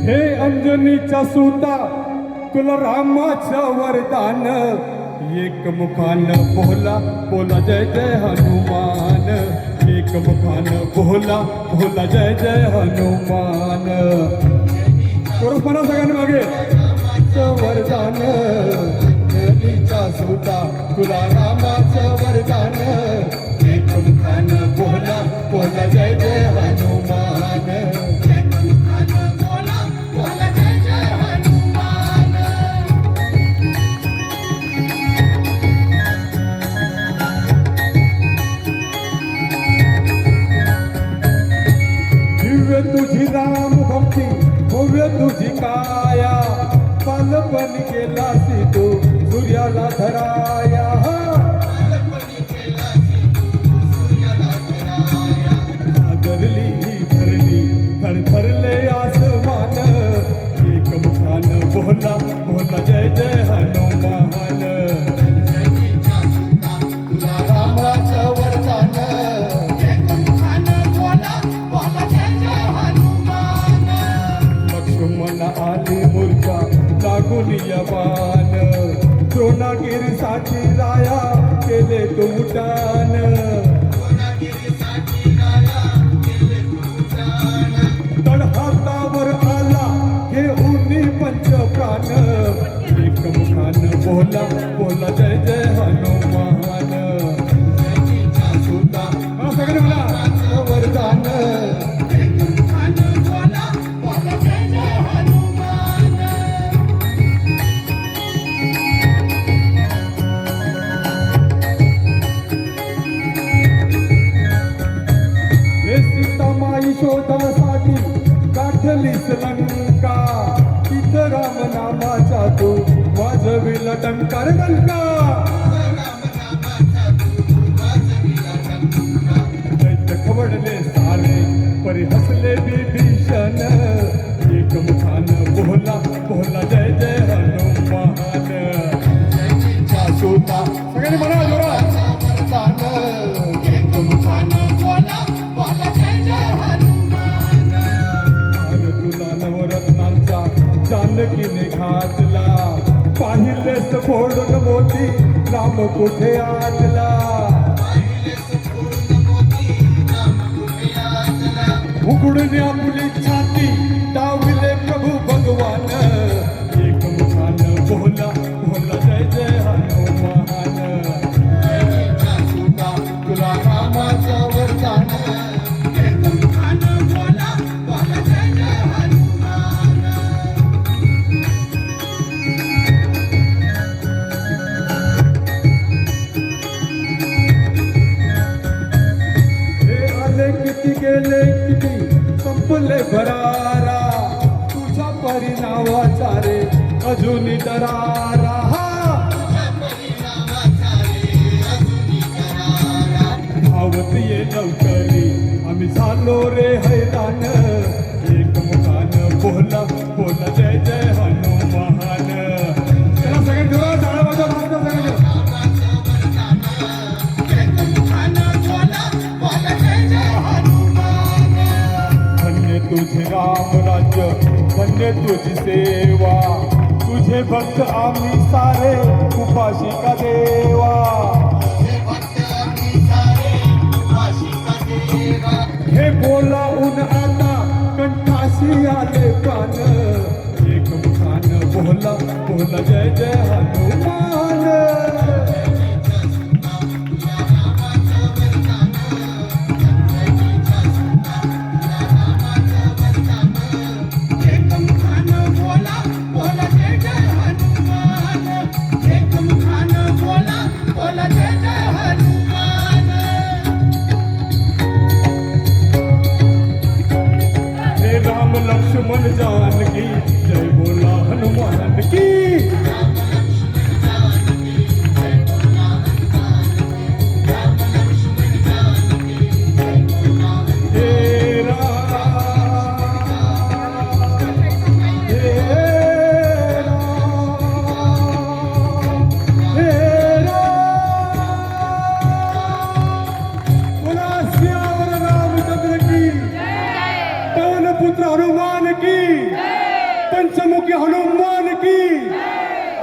हे अंजनीच्या सुता तुला रामाचं वरदान, एक मुखान बोला बोला जय जय हनुमान, एक मुखान बोला बोला जय जय हनुमान. परत म्हणा सगळ्यांनी मागे. वरदान अंजनीच्या सुता तुला रामाचं वरदान, एक मुखान बोला बोला जय जय हनुमान. दिव्य तुझी राम भक्ती भव्य तुझी काया, बालपणी केलासी तू सूर्याला धराया. आदरली भरली थरथरले आसमान, एक मुखान बोला बोला जय जय हनुमान. रामाचं वरदान, आली मूर्छा लागून यवान, द्रोणागिरीसाठी राया केले तू उड्डाण. तळहातावर आला घेऊन पंचप्राण, एक मुखान बोला बोला जय जय हनुमान. सुता सगळे म्हणा वरदान, शोधासाठी गाठलीस लंका, तिथं राम नामाचा तू वाजविला टंकार डंका. दैत्य खवडले सारे परी हसले विभीषण, एक मुखान बोला बोला जय जय हनुमान. सुता सगळ्यांनी म्हणा जोरात. एक मुखान बोला बोला जय जय हनुमान. तुला नवरत्नांचा जानकीने घातला, पाहिलेस फोडून मोती राम कुठे आतला. उघडून आपली छाती डाविले प्रभू भगवान, एक मुखान बोला बोला जय जय हनुमान. सुता तुला रामाचं वरदान, किती गेले किती संपले भरारा, तुझ्या परिणावाचा रे अजूनही दरारा. धावत ये लवकरी आम्ही झालो रे हैराण, एक मुखान बोला बोला जय जय हनुमान. चला सगळे जोरात टाळ्या वाजवा, सगळे तुझे राम राज्य धन्य तुझी सेवा, तुझे भक्त आम्ही सारे उपाशी का देवा. हे बोलावून आता कंठाशी आले प्राण, एक मुखान बोला बोला जय जय हनुमान. लक्ष्मण जानकी जय बोला हनुमान की. हे मंत्र हनुमान की पंचमुखी हनुमान